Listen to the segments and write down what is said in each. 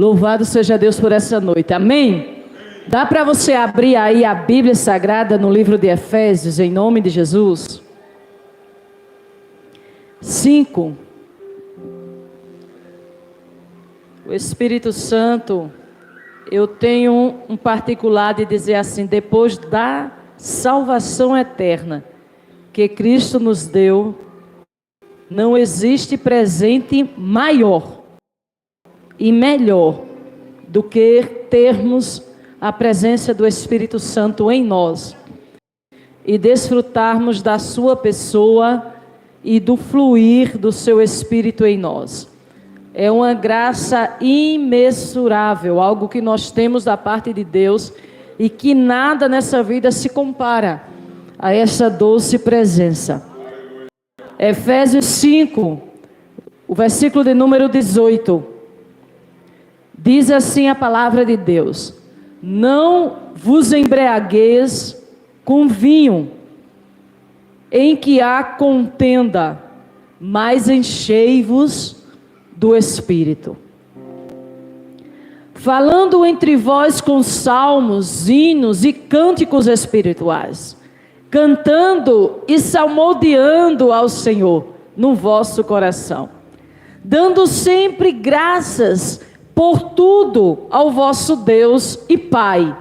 Louvado seja Deus por essa noite, amém? Dá para você abrir aí a Bíblia Sagrada no livro de Efésios, em nome de Jesus? 5. O Espírito Santo, eu tenho um particular de dizer assim: depois da salvação eterna que Cristo nos deu, não existe presente maior e melhor do que termos a presença do Espírito Santo em nós e desfrutarmos da sua pessoa e do fluir do seu Espírito em nós. É uma graça imensurável, algo que nós temos da parte de Deus e que nada nessa vida se compara a essa doce presença. Efésios 5, o versículo de número 18, diz assim a palavra de Deus: não vos embriagueis com vinho, em que há contenda, mas enchei-vos do Espírito, falando entre vós com salmos, hinos e cânticos espirituais, cantando e salmodiando ao Senhor no vosso coração, dando sempre graças por tudo ao vosso Deus e Pai,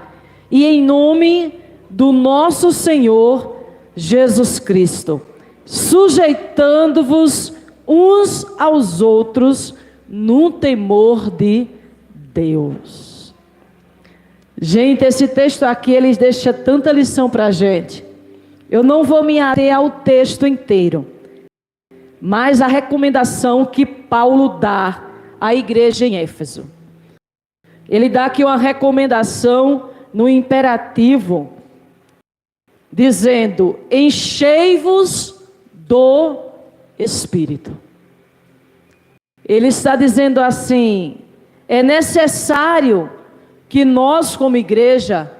e em nome do nosso Senhor Jesus Cristo, sujeitando-vos uns aos outros no temor de Deus. Gente, esse texto aqui, ele deixa tanta lição para a gente. Eu não vou me ater ao texto inteiro, mas a recomendação que Paulo dá à igreja em Éfeso. Ele dá aqui uma recomendação no imperativo, dizendo: enchei-vos do Espírito. Ele está dizendo assim: é necessário que nós como igreja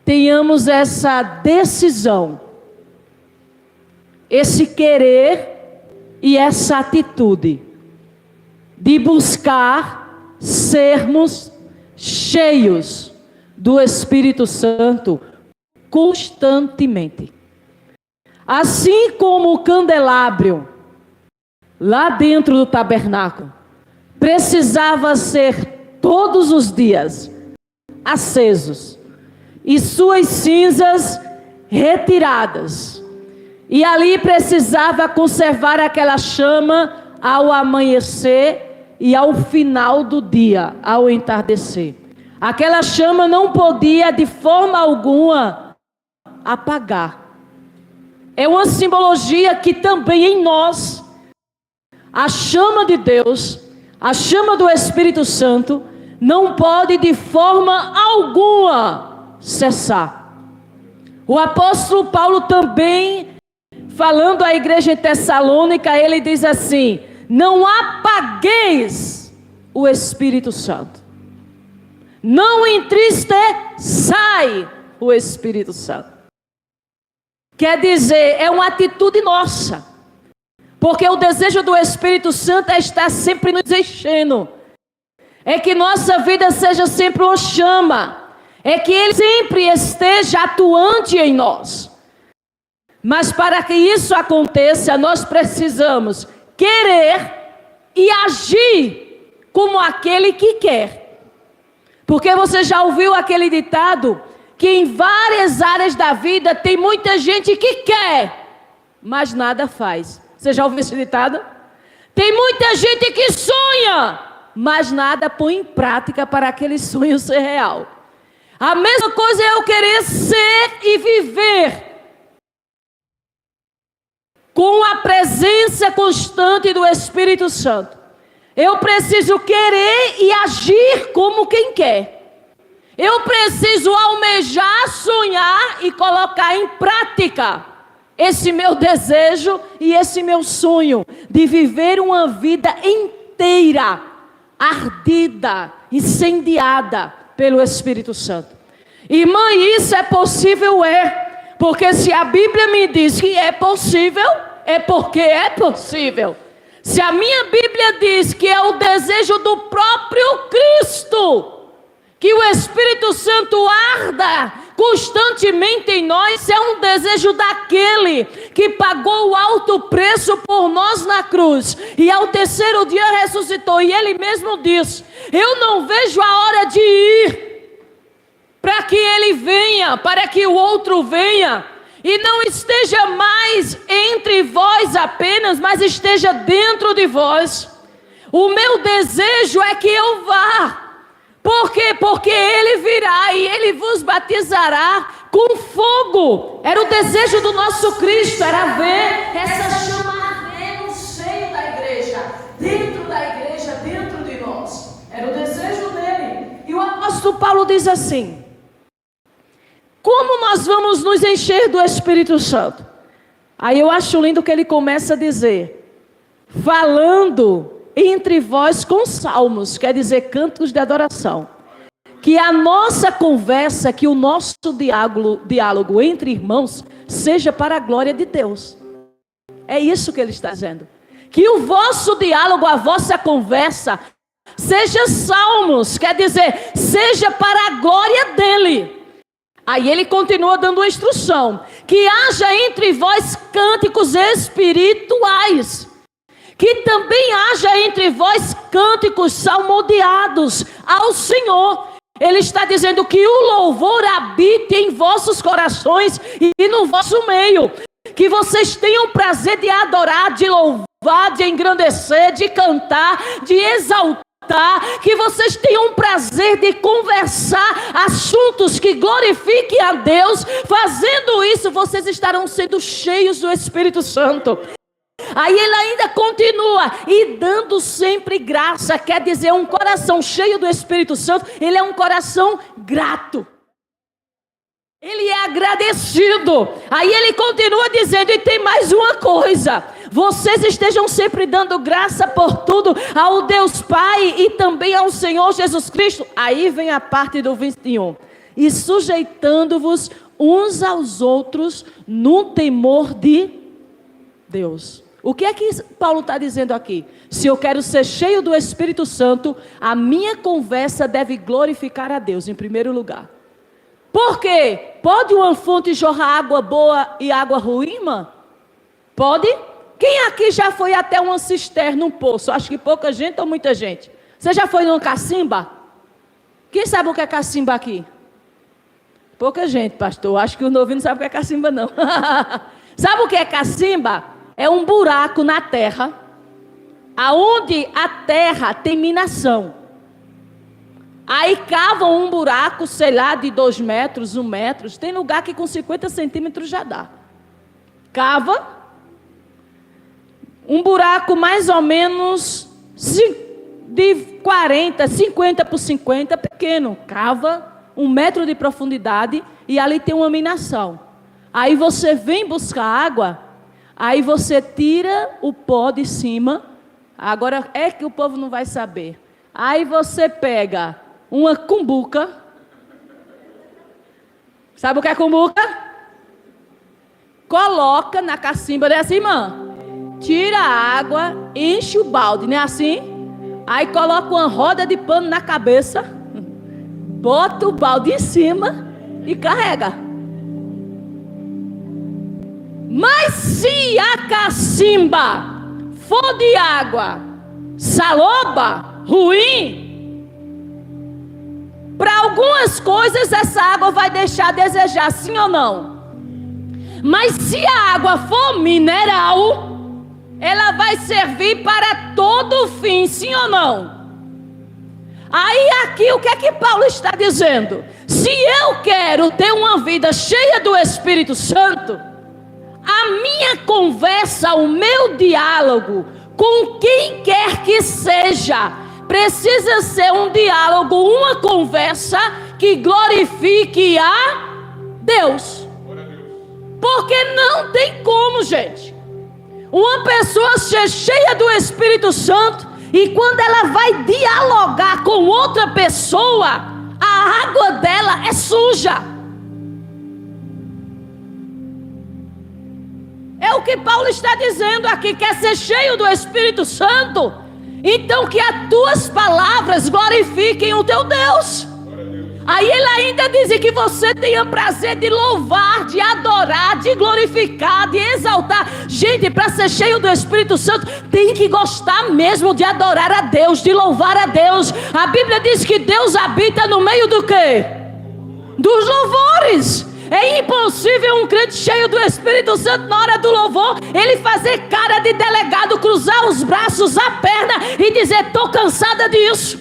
tenhamos essa decisão, esse querer e essa atitude de buscar sermos cheios do Espírito Santo constantemente. Assim como o candelabro lá dentro do tabernáculo precisava ser todos os dias acesos e suas cinzas retiradas, e ali precisava conservar aquela chama ao amanhecer e ao final do dia, ao entardecer. Aquela chama não podia de forma alguma apagar. É uma simbologia que também em nós, a chama de Deus, a chama do Espírito Santo, não pode de forma alguma cessar. O apóstolo Paulo também, falando à igreja em Tessalônica, ele diz assim: não apagueis o Espírito Santo. Não entristeçai o Espírito Santo. Quer dizer, é uma atitude nossa. Porque o desejo do Espírito Santo é estar sempre nos enchendo. É que nossa vida seja sempre uma chama. É que Ele sempre esteja atuante em nós. Mas para que isso aconteça, nós precisamos querer e agir como aquele que quer. Porque você já ouviu aquele ditado que em várias áreas da vida tem muita gente que quer, mas nada faz. Você já ouviu esse ditado? Tem muita gente que sonha, mas nada põe em prática para aquele sonho ser real. A mesma coisa é eu querer ser e viver com a presença constante do Espírito Santo. Eu preciso querer e agir como quem quer. Eu preciso almejar, sonhar e colocar em prática esse meu desejo e esse meu sonho de viver uma vida inteira, ardida, incendiada pelo Espírito Santo. Irmã, isso é possível? É. Porque se a Bíblia me diz que é possível, é porque é possível. Se a minha Bíblia diz que é o desejo do próprio Cristo que o Espírito Santo arda constantemente em nós, é um desejo daquele que pagou o alto preço por nós na cruz e ao terceiro dia ressuscitou. E ele mesmo diz: eu não vejo a hora de ir para que ele venha, para que o outro venha e não esteja mais entre vós apenas, mas esteja dentro de vós. O meu desejo é que eu vá. Por quê? Porque ele virá e ele vos batizará com fogo. Era o desejo do nosso Cristo, era ver essa chama arder no seio da igreja, dentro da igreja, dentro de nós. Era o desejo dele. E o apóstolo Paulo diz assim: como nós vamos nos encher do Espírito Santo? Aí eu acho lindo que ele começa a dizer: falando entre vós com salmos, quer dizer cantos de adoração. Que a nossa conversa, que o nosso diálogo entre irmãos seja para a glória de Deus. É isso que ele está dizendo. Que o vosso diálogo, a vossa conversa seja salmos, quer dizer, seja para a glória dele. Aí ele continua dando uma instrução: que haja entre vós cânticos espirituais, que também haja entre vós cânticos salmodiados ao Senhor. Ele está dizendo que o louvor habite em vossos corações e no vosso meio. Que vocês tenham prazer de adorar, de louvar, de engrandecer, de cantar, de exaltar. Que vocês tenham prazer de conversar assuntos que glorifiquem a Deus. Fazendo isso, vocês estarão sendo cheios do Espírito Santo. Aí ele ainda continua: e dando sempre graça, quer dizer, um coração cheio do Espírito Santo, ele é um coração grato. Ele é agradecido. Aí ele continua dizendo: e tem mais uma coisa: vocês estejam sempre dando graça por tudo ao Deus Pai e também ao Senhor Jesus Cristo. Aí vem a parte do 21. E sujeitando-vos uns aos outros no temor de Deus. O que é que Paulo está dizendo aqui? Se eu quero ser cheio do Espírito Santo, a minha conversa deve glorificar a Deus em primeiro lugar. Por quê? Pode uma fonte jorrar água boa e água ruim, irmã? Pode? Quem aqui já foi até uma cisterna, um poço? Acho que pouca gente ou muita gente. Você já foi numa cacimba? Quem sabe o que é cacimba aqui? Pouca gente, pastor. Acho que o novinho não sabe o que é cacimba, não. Sabe o que é cacimba? É um buraco na terra, aonde a terra tem minação. Aí cavam um buraco, sei lá, de 2 metros, 1 metro. Tem lugar que com 50 centímetros já dá. Cava um buraco mais ou menos de 40, 50 por 50, pequeno. Cava 1 metro de profundidade e ali tem uma minação. Aí você vem buscar água. Aí você tira o pó de cima. Agora é que o povo não vai saber. Aí você pega uma cumbuca. Sabe o que é cumbuca? Coloca na cacimba, não é assim, irmã? Tira a água, enche o balde, não é assim? Aí coloca uma roda de pano na cabeça. Bota o balde em cima e carrega. Mas se a cacimba for de água saloba, ruim, para algumas coisas essa água vai deixar a desejar, sim ou não? Mas se a água for mineral, ela vai servir para todo fim, sim ou não? Aí aqui o que é que Paulo está dizendo? Se eu quero ter uma vida cheia do Espírito Santo, a minha conversa, o meu diálogo com quem quer que seja, precisa ser um diálogo, uma conversa que glorifique a Deus. Porque não tem como, gente, uma pessoa ser cheia do Espírito Santo e quando ela vai dialogar com outra pessoa, a água dela é suja. É o que Paulo está dizendo aqui: quer ser cheio do Espírito Santo? Então que as tuas palavras glorifiquem o teu Deus. Aí ele ainda diz que você tenha prazer de louvar, de adorar, de glorificar, de exaltar. Gente, para ser cheio do Espírito Santo, tem que gostar mesmo de adorar a Deus, de louvar a Deus. A Bíblia diz que Deus habita no meio do quê? Dos louvores. É impossível um crente cheio do Espírito Santo, na hora do louvor, ele fazer cara de delegado, cruzar os braços, a perna e dizer: estou cansada disso.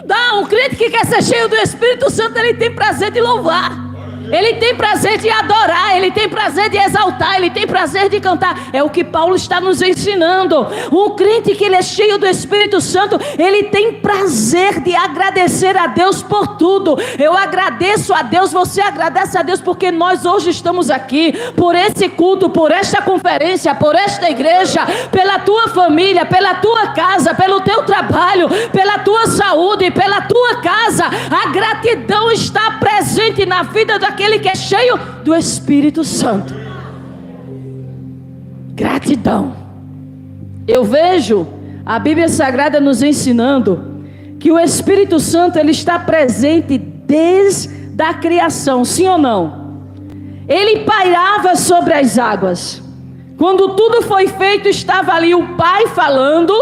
Não, um crente que quer ser cheio do Espírito Santo, ele tem prazer de louvar, ele tem prazer de adorar, ele tem prazer de exaltar, ele tem prazer de cantar. É o que Paulo está nos ensinando. Um crente que ele é cheio do Espírito Santo, ele tem prazer de agradecer a Deus por tudo. Eu agradeço a Deus, você agradece a Deus, porque nós hoje estamos aqui, por esse culto, por esta conferência, por esta igreja, pela tua família, pela tua casa, pelo teu trabalho, pela tua saúde, pela tua casa. A gratidão está presente na vida daquele que é cheio do Espírito Santo. Gratidão. Eu vejo a Bíblia Sagrada nos ensinando que o Espírito Santo, ele está presente desde a criação, sim ou não? Ele pairava sobre as águas. Quando tudo foi feito, estava ali o Pai falando,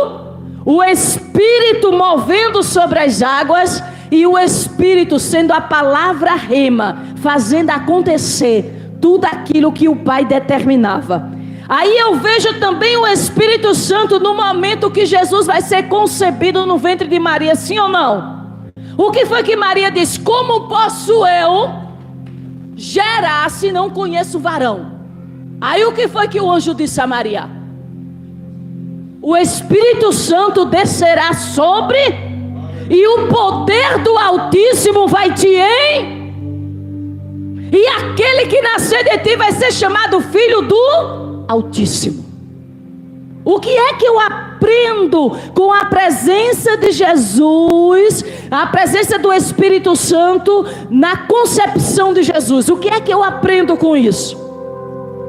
o Espírito movendo sobre as águas, e o Espírito sendo a palavra rema, fazendo acontecer tudo aquilo que o Pai determinava. Aí eu vejo também o Espírito Santo no momento que Jesus vai ser concebido no ventre de Maria, sim ou não? O que foi que Maria disse? Como posso eu gerar se não conheço varão? Aí o que foi que o anjo disse a Maria? O Espírito Santo descerá sobre... e o poder do Altíssimo vai te e aquele que nascer de ti vai ser chamado Filho do Altíssimo. O que é que eu aprendo com a presença de Jesus, a presença do Espírito Santo na concepção de Jesus? O que é que eu aprendo com isso?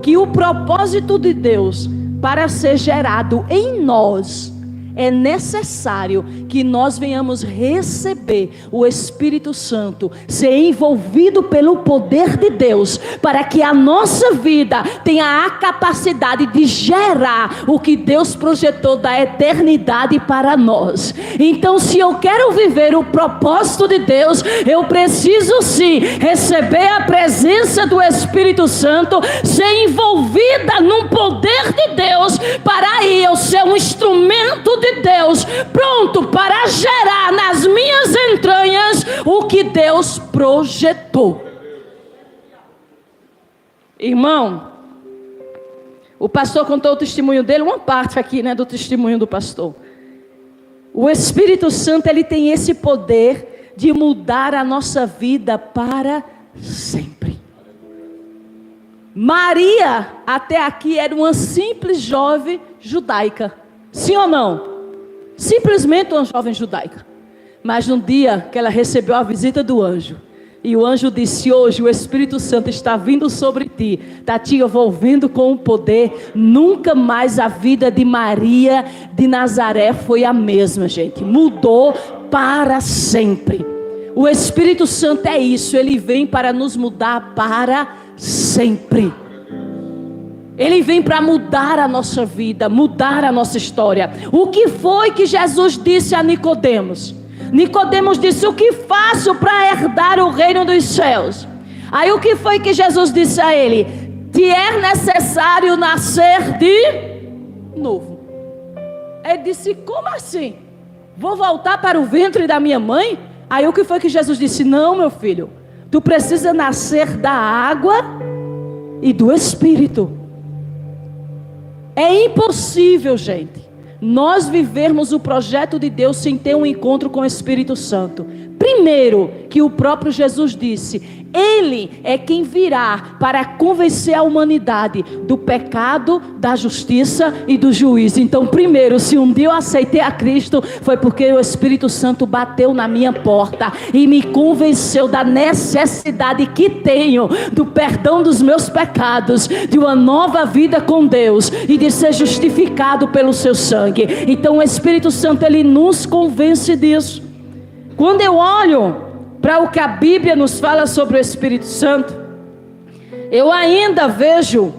Que o propósito de Deus para ser gerado em nós, é necessário que nós venhamos receber o Espírito Santo, ser envolvido pelo poder de Deus, para que a nossa vida tenha a capacidade de gerar o que Deus projetou da eternidade para nós. Então, se eu quero viver o propósito de Deus, eu preciso sim receber a presença do Espírito Santo, ser envolvida num poder de Deus, para aí eu ser um instrumento de Deus, pronto para gerar nas minhas entranhas o que Deus projetou. Irmão, o pastor contou o testemunho dele, uma parte aqui, do testemunho do pastor. O Espírito Santo, ele tem esse poder de mudar a nossa vida para sempre. Maria, até aqui, era uma simples jovem judaica, sim ou não? Simplesmente uma jovem judaica. Mas no dia que ela recebeu a visita do anjo, e o anjo disse: hoje o Espírito Santo está vindo sobre ti, está te envolvendo com o poder. Nunca mais a vida de Maria de Nazaré foi a mesma, gente. Mudou para sempre. O Espírito Santo é isso, ele vem para nos mudar para sempre. Ele vem para mudar a nossa vida, mudar a nossa história. O que foi que Jesus disse a Nicodemos? Nicodemos disse: o que faço para herdar o reino dos céus? Aí o que foi que Jesus disse a ele? Te é necessário nascer de novo. Ele disse: como assim? Vou voltar para o ventre da minha mãe? Aí o que foi que Jesus disse? Não, meu filho, tu precisa nascer da água e do Espírito. É impossível, gente, nós vivermos o projeto de Deus sem ter um encontro com o Espírito Santo. Primeiro, que o próprio Jesus disse: Ele é quem virá para convencer a humanidade do pecado, da justiça e do juízo. Então, primeiro, se um dia eu aceitei a Cristo, foi porque o Espírito Santo bateu na minha porta e me convenceu da necessidade que tenho do perdão dos meus pecados, de uma nova vida com Deus e de ser justificado pelo seu sangue. Então o Espírito Santo, ele nos convence disso. Quando eu olho para o que a Bíblia nos fala sobre o Espírito Santo, eu ainda vejo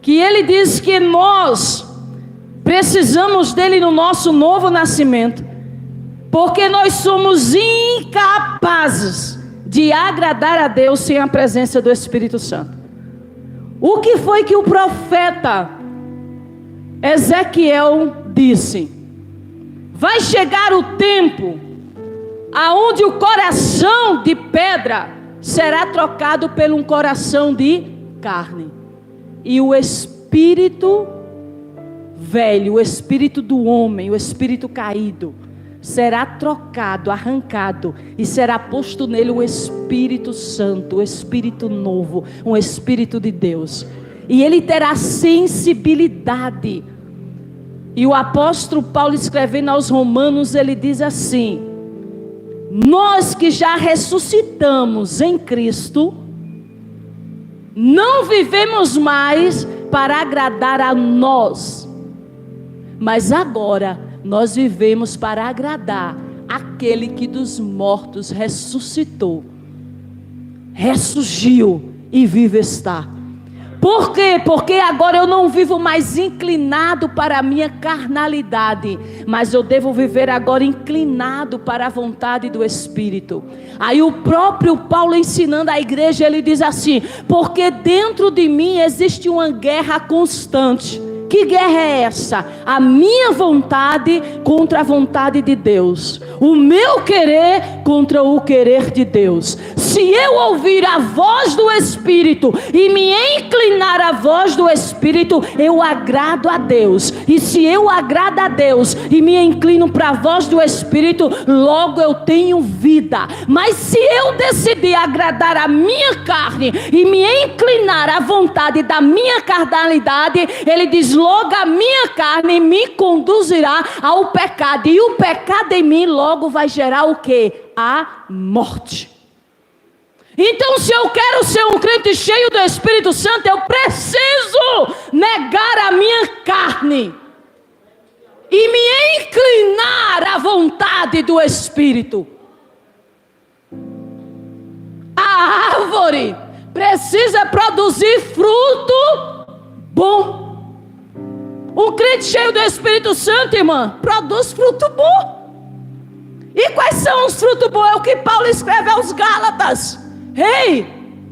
que ele diz que nós precisamos dele no nosso novo nascimento, porque nós somos incapazes de agradar a Deus sem a presença do Espírito Santo. O que foi que o profeta Ezequiel disse? Vai chegar o tempo aonde o coração de pedra será trocado por um coração de carne, e o espírito velho, o espírito do homem, o espírito caído, será trocado, arrancado, e será posto nele o Espírito Santo, o Espírito novo, um Espírito de Deus, e ele terá sensibilidade. E o apóstolo Paulo, escrevendo aos Romanos, ele diz assim: nós que já ressuscitamos em Cristo, não vivemos mais para agradar a nós, mas agora nós vivemos para agradar aquele que dos mortos ressuscitou, ressurgiu e vive está. Por quê? Porque agora eu não vivo mais inclinado para a minha carnalidade, mas eu devo viver agora inclinado para a vontade do Espírito. Aí o próprio Paulo, ensinando a igreja, ele diz assim: porque dentro de mim existe uma guerra constante. Que guerra é essa? A minha vontade contra a vontade de Deus, o meu querer contra o querer de Deus. Se eu ouvir a voz do Espírito e me inclinar à voz do Espírito, eu agrado a Deus. E se eu agrado a Deus e me inclino para a voz do Espírito, logo eu tenho vida. Mas se eu decidir agradar a minha carne e me inclinar à vontade da minha carnalidade, ele diz: logo a minha carne me conduzirá ao pecado, e o pecado em mim logo vai gerar o quê? A morte. Então, se eu quero ser um crente cheio do Espírito Santo, eu preciso negar a minha carne e me inclinar à vontade do Espírito. A árvore precisa produzir fruto bom. Um crente cheio do Espírito Santo, irmã, produz fruto bom. E quais são os frutos bons? É o que Paulo escreve aos Gálatas. Ei,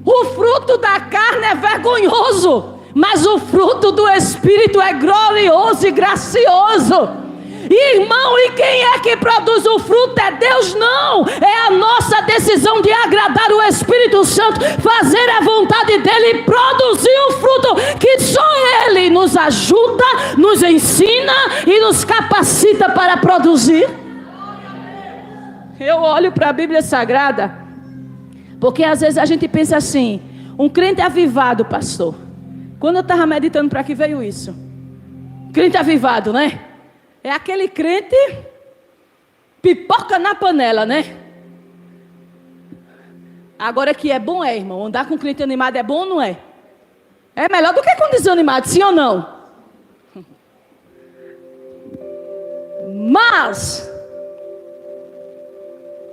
o fruto da carne é vergonhoso, mas o fruto do Espírito é glorioso e gracioso. Irmão, e quem é que produz o fruto? É Deus? Não, é a nossa decisão de agradar o Espírito Santo, fazer a vontade dele e produzir o fruto, que só ele nos ajuda, nos ensina e nos capacita para produzir. Eu olho para a Bíblia Sagrada, porque às vezes a gente pensa assim: um crente avivado, pastor. Quando eu estava meditando, para que veio isso? Crente avivado, né? É aquele crente pipoca na panela, né? Agora que é bom, irmão. Andar com crente animado é bom ou não é? É melhor do que com desanimado, sim ou não? Mas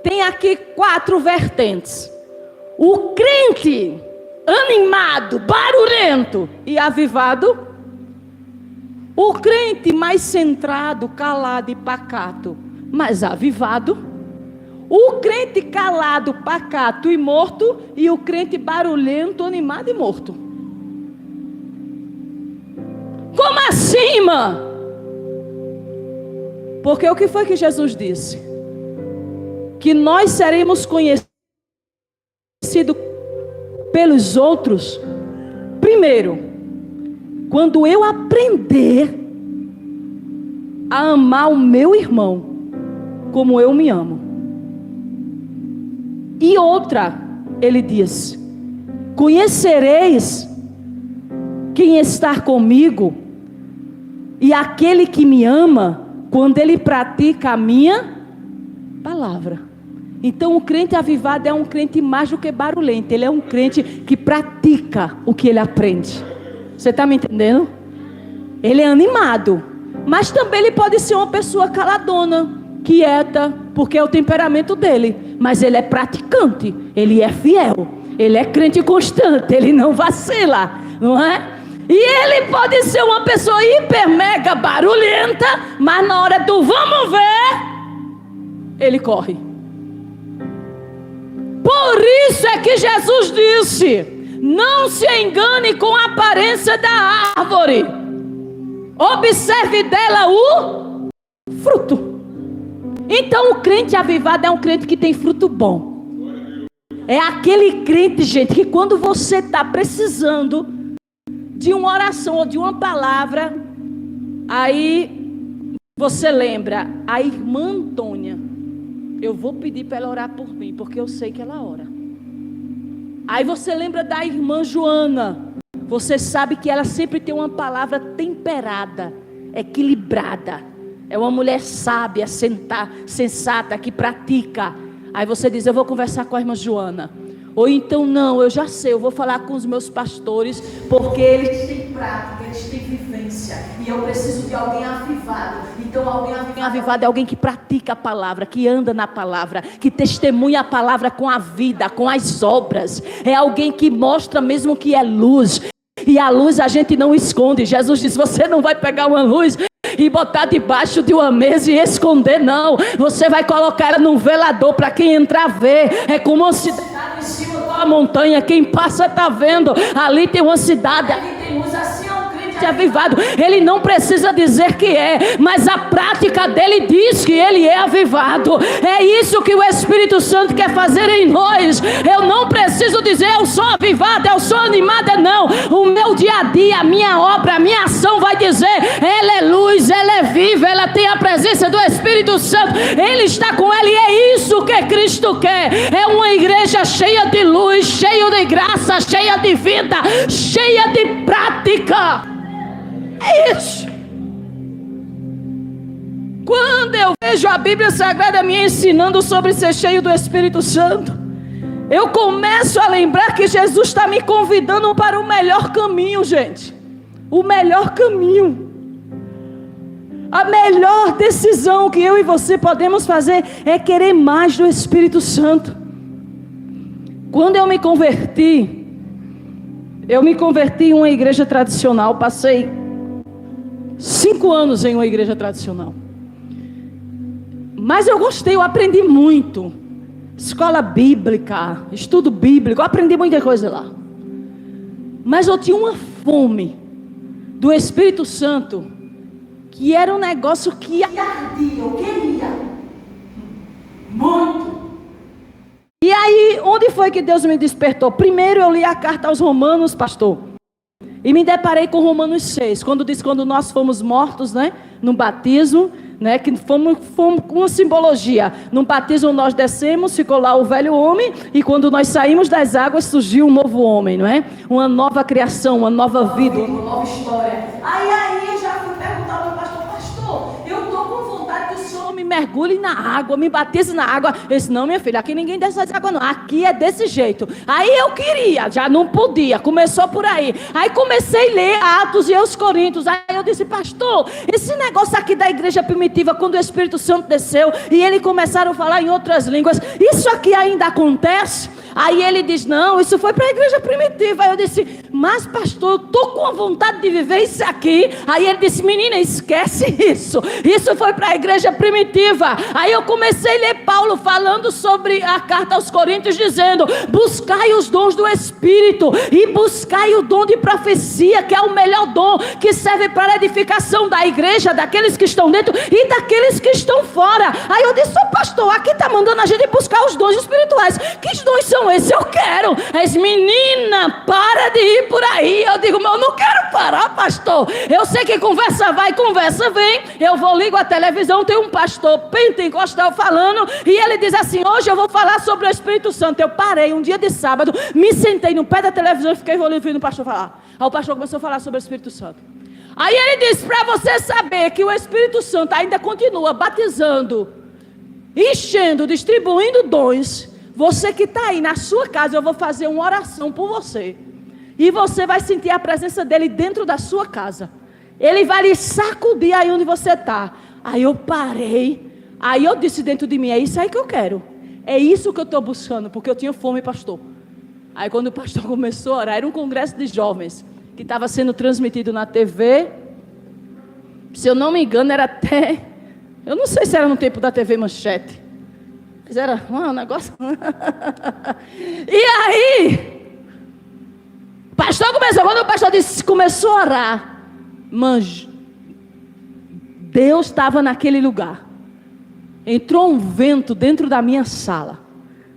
tem aqui 4 vertentes. O crente animado, barulhento e avivado. O crente mais centrado, calado e pacato, mas avivado. O crente calado, pacato e morto. E o crente barulhento, animado e morto. Como assim, irmã? Porque o que foi que Jesus disse? Que nós seremos conhecidos pelos outros, primeiro, quando eu aprender a amar o meu irmão como eu me amo. E outra, ele diz: conhecereis quem está comigo e aquele que me ama quando ele pratica a minha palavra. Então o crente avivado é um crente mais do que barulhento. Ele é um crente que pratica o que ele aprende. Você está me entendendo? Ele é animado, mas também ele pode ser uma pessoa caladona, quieta, porque é o temperamento dele, mas ele é praticante, ele é fiel, ele é crente constante, ele não vacila, não é? E ele pode ser uma pessoa hiper mega barulhenta, mas na hora do vamos ver, ele corre. Por isso é que Jesus disse: não se engane com a aparência da árvore, observe dela o fruto. Então o crente avivado é um crente que tem fruto bom. É aquele crente, gente, que quando você está precisando de uma oração ou de uma palavra, aí você lembra, a irmã Antônia, eu vou pedir para ela orar por mim, porque eu sei que ela ora. Aí você lembra da irmã Joana, você sabe que ela sempre tem uma palavra temperada, equilibrada. É uma mulher sábia, sensata, que pratica. Aí você diz: eu vou conversar com a irmã Joana. Ou então, não, eu já sei, eu vou falar com os meus pastores, porque eles têm prática, eles têm vivência, e eu preciso de alguém avivado. Então alguém avivado é alguém que pratica a palavra, que anda na palavra, que testemunha a palavra com a vida, com as obras. É alguém que mostra mesmo que é luz. E a luz a gente não esconde. Jesus disse: você não vai pegar uma luz e botar debaixo de uma mesa e esconder, não. Você vai colocar ela num velador para quem entrar ver. É como uma cidade em cima de uma montanha, quem passa está vendo. Ali tem uma cidade, ali tem luz. Assim é um crente avivado. Ele não precisa dizer que é, mas a prática dele diz que ele é avivado. É isso que o Espírito Santo quer fazer em nós. Eu não preciso dizer: eu sou avivada, eu sou animada, não. O meu dia a dia, a minha obra, a minha ação vai dizer: ela é luz, ela é viva, ela tem a presença do Espírito Santo, ele está com ela. E é isso que Cristo quer. É uma igreja cheia de luz, cheia de graça, cheia de vida, cheia de prática. É isso. Quando eu vejo a Bíblia Sagrada me ensinando sobre ser cheio do Espírito Santo, eu começo a lembrar que Jesus está me convidando para o melhor caminho, gente. O melhor caminho. A melhor decisão que eu e você podemos fazer é querer mais do Espírito Santo. Quando eu me converti em uma igreja tradicional. Passei 5 anos em uma igreja tradicional. Mas eu gostei, eu aprendi muito. Escola bíblica, estudo bíblico, eu aprendi muita coisa lá. Mas eu tinha uma fome do Espírito Santo, que era um negócio que ardia, eu queria muito. E aí, onde foi que Deus me despertou? Primeiro eu li a carta aos Romanos, pastor, e me deparei com Romanos 6, quando diz: quando nós fomos mortos, né, no batismo, né, que fomos com uma simbologia. No batismo nós descemos, ficou lá o velho homem, e quando nós saímos das águas surgiu um novo homem, não é? Uma nova criação, uma nova vida, uma nova história. Aí eu já fui perguntar ao meu pastor: pastor, eu estou com vontade que o senhor me mergulhe na água, me batize na água. Ele disse: não, minha filha, aqui ninguém desce das águas não, aqui é desse jeito. Aí eu queria, já não podia, começou por aí. Aí comecei a ler Atos e aos Coríntios. Aí eu disse: pastor, esse negócio aqui da igreja primitiva, quando o Espírito Santo desceu e eles começaram a falar em outras línguas, isso aqui ainda acontece? Aí ele diz: não, isso foi para a igreja primitiva. Aí eu disse: mas pastor, eu estou com a vontade de viver isso aqui. Aí ele disse: menina, esquece isso, isso foi para a igreja primitiva. Aí eu comecei a ler Paulo falando sobre a carta aos Coríntios, dizendo: buscai os dons do Espírito e buscai o dom de profecia, que é o melhor dom, que serve para a edificação da igreja, daqueles que estão dentro e daqueles que estão fora. Aí eu disse: pastor, aqui está mandando a gente buscar os dons espirituais. Que dons são esses? Eu quero. Aí disse: menina, para de ir por aí. Eu digo: mas eu não quero parar, pastor. Eu sei que conversa vai, conversa vem. Eu vou, ligo a televisão, tem um pastor pentecostal falando, e ele diz assim: hoje eu vou falar sobre o Espírito Santo. Eu parei um dia de sábado, me sentei no pé da televisão e fiquei ouvindo o pastor falar. Aí o pastor começou a falar sobre o Espírito Santo. Aí ele disse: para você saber que o Espírito Santo ainda continua batizando, enchendo, distribuindo dons, você que está aí na sua casa, eu vou fazer uma oração por você. E você vai sentir a presença dele dentro da sua casa. Ele vai lhe sacudir aí onde você está. Aí eu parei. Aí eu disse dentro de mim, é isso aí que eu quero. É isso que eu estou buscando, porque eu tinha fome, pastor. Aí quando o pastor começou a orar, era um congresso de jovens, que estava sendo transmitido na TV. Se eu não me engano, era até... Eu não sei se era no tempo da TV Manchete. Mas era um negócio... E aí... O pastor começou, quando o pastor começou a orar, Deus estava naquele lugar. Entrou um vento dentro da minha sala,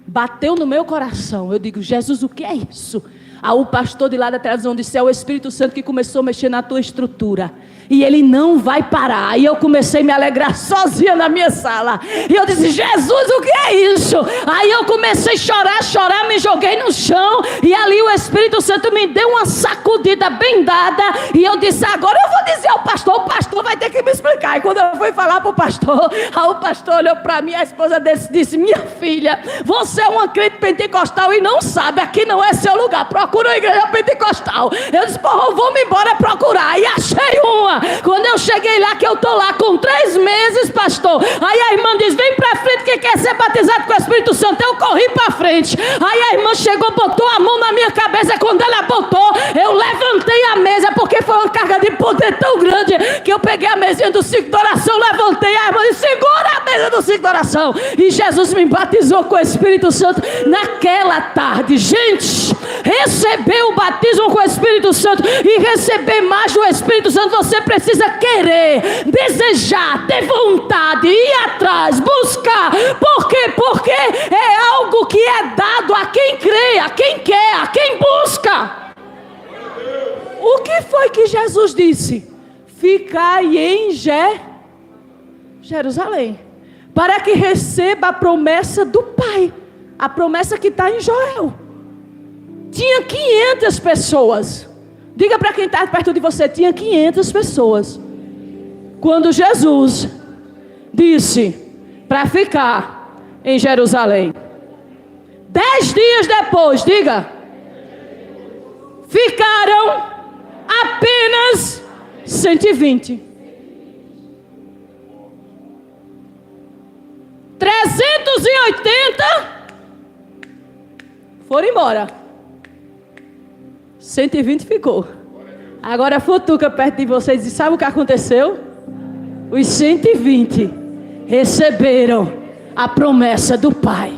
bateu no meu coração. Eu digo, Jesus, o que é isso? Aí o pastor de lá da televisão disse, é o Espírito Santo que começou a mexer na tua estrutura, e ele não vai parar. Aí eu comecei a me alegrar sozinha na minha sala, e eu disse, Jesus, o que é isso? Aí eu comecei a chorar, me joguei no chão, e ali o Espírito Santo me deu uma sacudida bem dada, e eu disse, agora eu vou dizer ao pastor, o pastor vai ter que me explicar. E quando eu fui falar para o pastor, aí o pastor olhou para mim, a esposa disse, minha filha, você é uma crente pentecostal e não sabe, aqui não é seu lugar, procura uma igreja pentecostal. Eu disse, porra, eu vou me embora procurar, e achei uma. Quando eu cheguei lá, que eu estou lá com 3 meses, pastor, aí a irmã diz, vem para frente que quer ser batizado com o Espírito Santo. Eu corri para frente, aí a irmã chegou, botou a mão na minha cabeça. Quando ela botou, eu levantei a mesa, porque foi uma carga de poder tão grande, que eu peguei a mesinha do ciclo de oração, levantei, a irmã disse, segura a mesa do ciclo de oração, e Jesus me batizou com o Espírito Santo naquela tarde. Gente, receber o batismo com o Espírito Santo e receber mais do Espírito Santo, você precisa querer, desejar, ter vontade, ir atrás, buscar. Por quê? Porque é algo que é dado a quem crê, a quem quer, a quem busca. O que foi que Jesus disse? Ficai em Jerusalém, para que receba a promessa do Pai, a promessa que está em Joel. Tinha 500 pessoas. Diga para quem está perto de você, tinha 500 pessoas. Quando Jesus disse para ficar em Jerusalém. 10 dias depois, diga, ficaram apenas 120. 380 foram embora. 120 ficou. Agora futuca perto de vocês e sabe o que aconteceu? Os 120 receberam a promessa do Pai.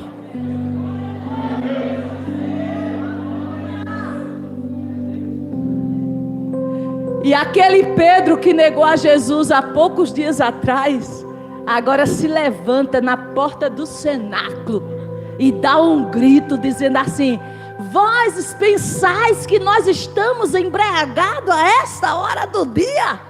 E aquele Pedro que negou a Jesus há poucos dias atrás, agora se levanta na porta do cenáculo e dá um grito dizendo assim: vós pensais que nós estamos embriagados a esta hora do dia?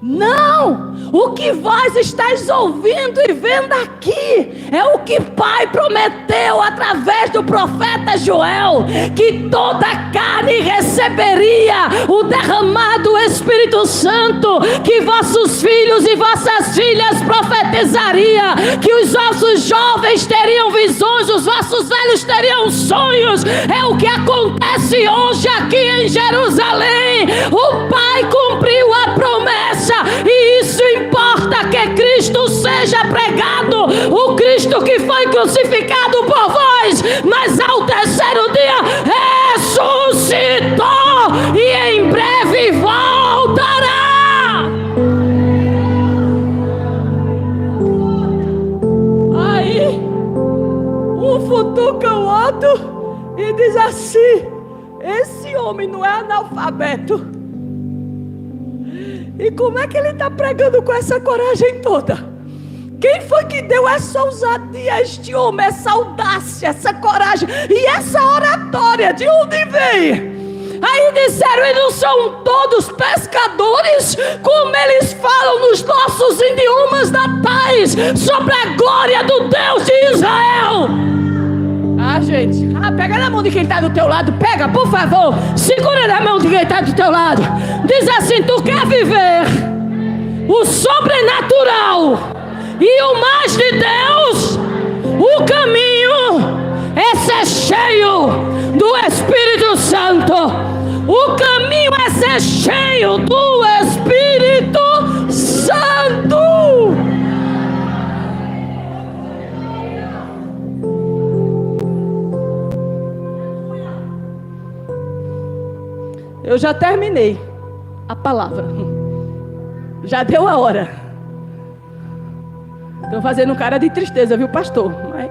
Não! O que vós estáis ouvindo e vendo aqui é o que Pai prometeu através do profeta Joel, que toda carne receberia o derramado Espírito Santo, que vossos filhos e vossas filhas profetizariam, que os vossos jovens teriam visões, os vossos velhos teriam sonhos. É o que acontece hoje aqui em Jerusalém. O Pai cumpriu a promessa, e isso importa, que Cristo seja pregado, o Cristo que foi crucificado por vós, mas ao terceiro dia ressuscitou e em breve voltará. Aí um futuca o outro e diz assim: esse homem não é analfabeto. E como é que ele está pregando com essa coragem toda? Quem foi que deu essa ousadia a este homem, essa audácia, essa coragem e essa oratória? De onde veio? Aí disseram: e não são todos pescadores, como eles falam nos nossos idiomas natais sobre a glória do Deus de Israel? Ah, gente, pega na mão de quem está do teu lado, pega, por favor, segura na mão de quem está do teu lado. Diz assim: tu quer viver o sobrenatural e o mais de Deus? O caminho é ser cheio do Espírito Santo. O caminho é ser cheio do Espírito Santo. Eu já terminei a palavra. Já deu a hora. Estou fazendo cara de tristeza, viu, pastor? Mas...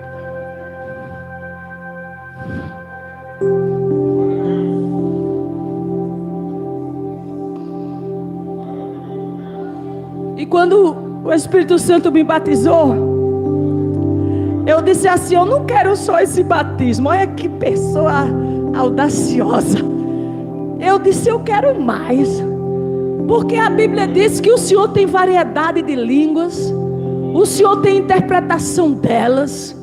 E quando o Espírito Santo me batizou, eu disse assim: eu não quero só esse batismo. Olha que pessoa audaciosa. Eu disse: eu quero mais. Porque a Bíblia diz que o Senhor tem variedade de línguas, o Senhor tem interpretação delas,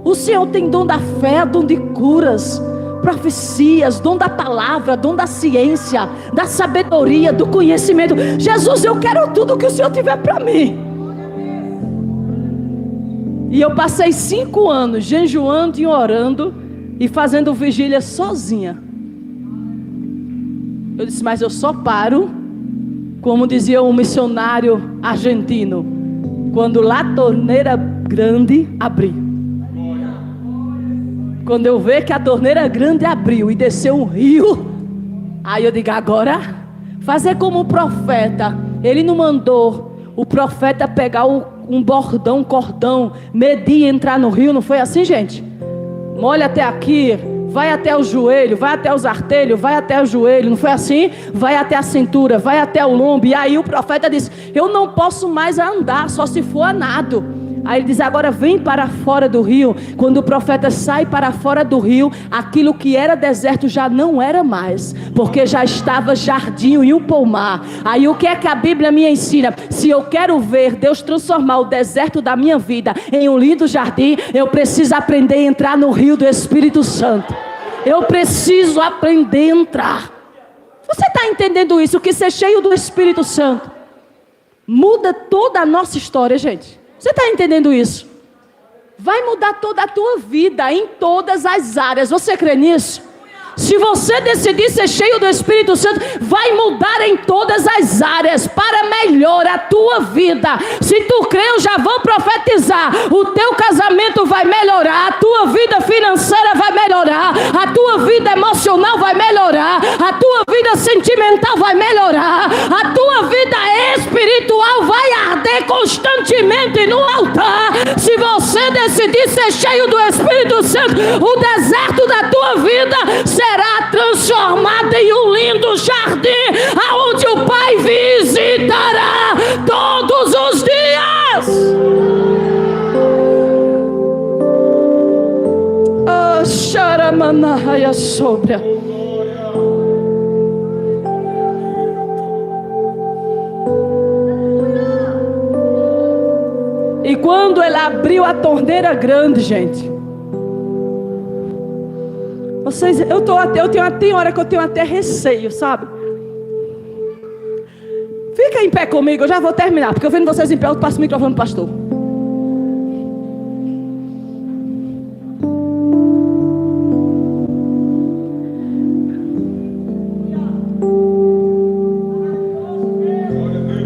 o Senhor tem dom da fé, dom de curas, profecias, dom da palavra, dom da ciência, da sabedoria, do conhecimento. Jesus, eu quero tudo que o Senhor tiver para mim. E eu passei 5 anos jejuando e orando e fazendo vigília sozinha. Eu disse: mas eu só paro, como dizia um missionário argentino, quando a torneira grande abrir. Quando eu ver que a torneira grande abriu e desceu um rio, aí eu digo: agora, fazer como o profeta. Ele não mandou o profeta pegar um bordão, um cordão, medir e entrar no rio, não foi assim, gente? Molha até aqui, vai até o joelho, vai até os artelhos, vai até o joelho, não foi assim? Vai até a cintura, vai até o lombo. E aí o profeta disse: eu não posso mais andar, só se for a nado. Aí ele diz: agora vem para fora do rio. Quando o profeta sai para fora do rio, aquilo que era deserto já não era mais, porque já estava jardim e um pomar. Aí o que é que a Bíblia me ensina? Se eu quero ver Deus transformar o deserto da minha vida em um lindo jardim, eu preciso aprender a entrar no rio do Espírito Santo. Eu preciso aprender a entrar. Você está entendendo isso? Que ser cheio do Espírito Santo muda toda a nossa história, gente. Você está entendendo isso? Vai mudar toda a tua vida, em todas as áreas. Você crê nisso? Se você decidir ser cheio do Espírito Santo, vai mudar em todas as áreas, para melhor a tua vida. Se tu crê, eu já vou profetizar: o teu casamento vai melhorar, a tua vida financeira vai melhorar, a tua vida emocional vai melhorar, a tua vida sentimental vai melhorar, a tua vida espiritual vai arder constantemente no altar. Se você decidir ser cheio do Espírito Santo, o deserto da tua vida será transformado em um lindo jardim, aonde o Pai visitará todos os dias. Ah, xaramanahaya sobra. E quando ele abriu a torneira grande, gente, vocês, tem hora que eu tenho até receio, sabe? Fica em pé comigo, eu já vou terminar, porque eu vendo vocês em pé, eu passo o microfone pro pastor.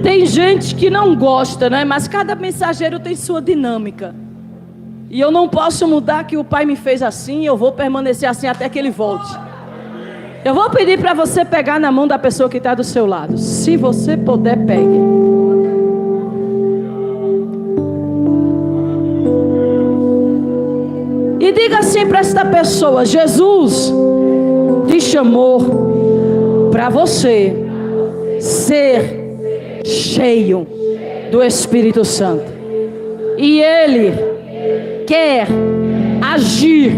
Tem gente que não gosta, né? Mas cada mensageiro tem sua dinâmica. E eu não posso mudar que o Pai me fez assim. Eu vou permanecer assim até que Ele volte. Eu vou pedir para você pegar na mão da pessoa que está do seu lado. Se você puder, pegue. E diga assim para esta pessoa: Jesus te chamou para você ser cheio do Espírito Santo. E Ele quer agir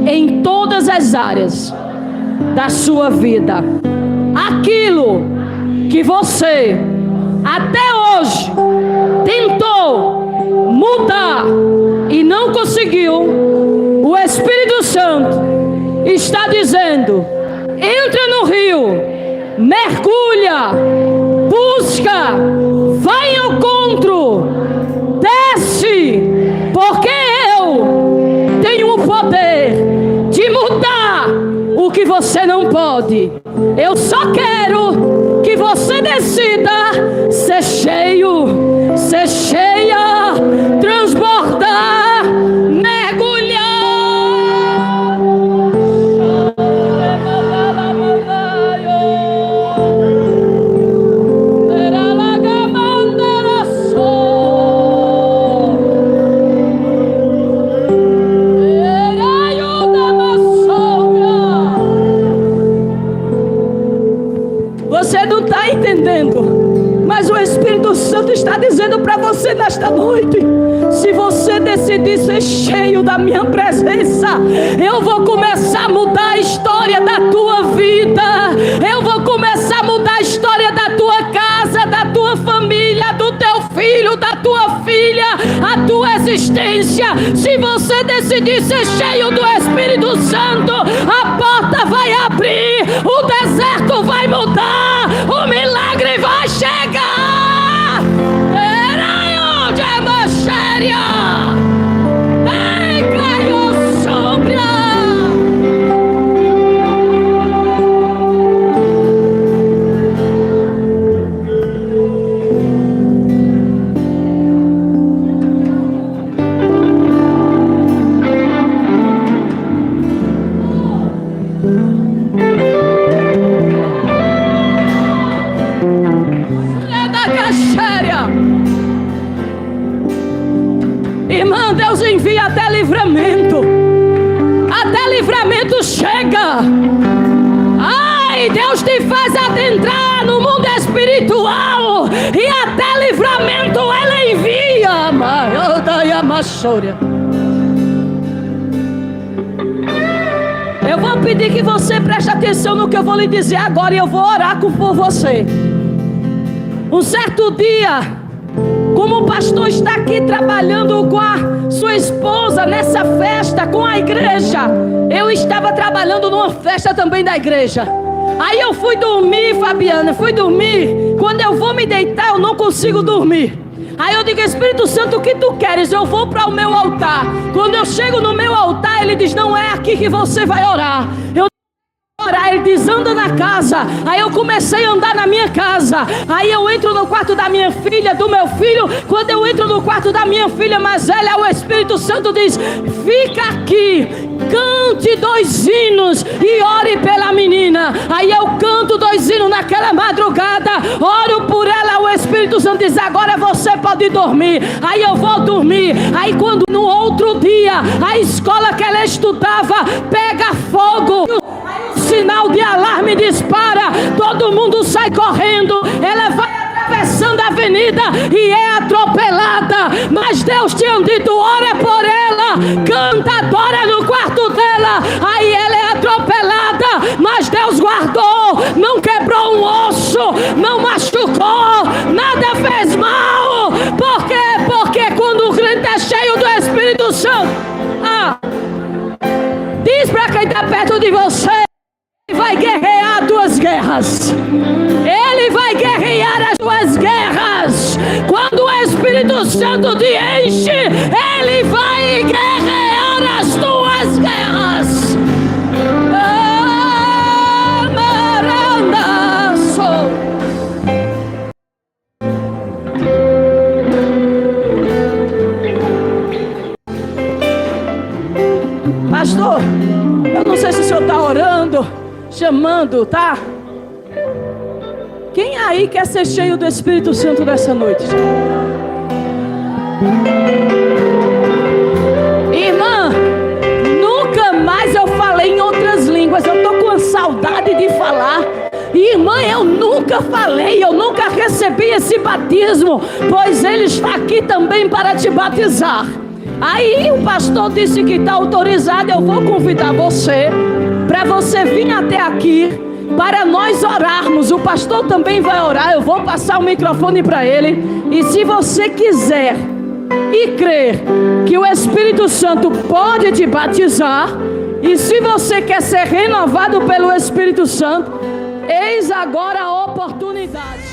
em todas as áreas da sua vida. Aquilo que você até hoje tentou mudar e não conseguiu, o Espírito Santo está dizendo: entra no rio, mergulha, busca, vai ao encontro, desce, porque eu tenho o poder de mudar o que você não pode. Eu só quero que você decida ser cheio, ser cheia, transbordar, mergulhar. decidir ser cheio da minha presença, eu vou começar a mudar a história da tua vida. Eu vou começar a mudar a história da tua casa, da tua família, do teu filho, da tua filha, a tua existência. Se você decidir ser cheio do Espírito Santo, a porta vai abrir, o deserto vai mudar, o milagre vai chegar. Era onde é Moxéria. Irmã, Deus envia até livramento. Até livramento chega. Ai, Deus te faz adentrar no mundo espiritual, e até livramento Ele envia. Eu vou pedir que você preste atenção no que eu vou lhe dizer agora, e eu vou orar por você. Um certo dia, como o pastor está aqui trabalhando com a sua esposa nessa festa com a igreja, eu estava trabalhando numa festa também da igreja. Aí eu fui dormir, Fabiana, fui dormir. Quando eu vou me deitar, eu não consigo dormir. Aí eu digo: Espírito Santo, o que tu queres? Eu vou para o meu altar. Quando eu chego no meu altar, ele diz: não é aqui que você vai orar. Ele diz: anda na casa. Aí eu comecei a andar na minha casa. Aí eu entro no quarto da minha filha, do meu filho. Quando eu entro no quarto da minha filha mais velha, o Espírito Santo diz: fica aqui, cante 2 hinos e ore pela menina. Aí eu canto 2 hinos naquela madrugada, oro por ela. O Espírito Santo diz: agora você pode dormir. Aí eu vou dormir. Aí quando no outro dia a escola que ela estudava pega fogo, sinal de alarme dispara, todo mundo sai correndo, ela vai atravessando a avenida e é atropelada. Mas Deus tinha dito: ora por ela, canta, adora no quarto dela. Aí ela é atropelada, mas Deus guardou, não quebrou um osso, não machucou, nada fez mal. Por quê? Porque quando o crente é cheio do Espírito Santo, diz para quem está perto de você: vai guerrear 2 guerras. Ele vai guerrear as 2 guerras. Quando o Espírito Santo te enche, ele vai guerrear as 2 guerras. Pastor, eu não sei se o senhor está orando, chamando, tá? Quem aí quer ser cheio do Espírito Santo nessa noite? Irmã, nunca mais eu falei em outras línguas. Eu tô com saudade de falar. Irmã, eu nunca falei, eu nunca recebi esse batismo, pois Ele está aqui também para te batizar. Aí o pastor disse que está autorizado. Eu vou convidar você para você vir até aqui para nós orarmos. O pastor também vai orar. Eu vou passar o microfone para ele. E se você quiser e crer que o Espírito Santo pode te batizar, e se você quer ser renovado pelo Espírito Santo, eis agora a oportunidade.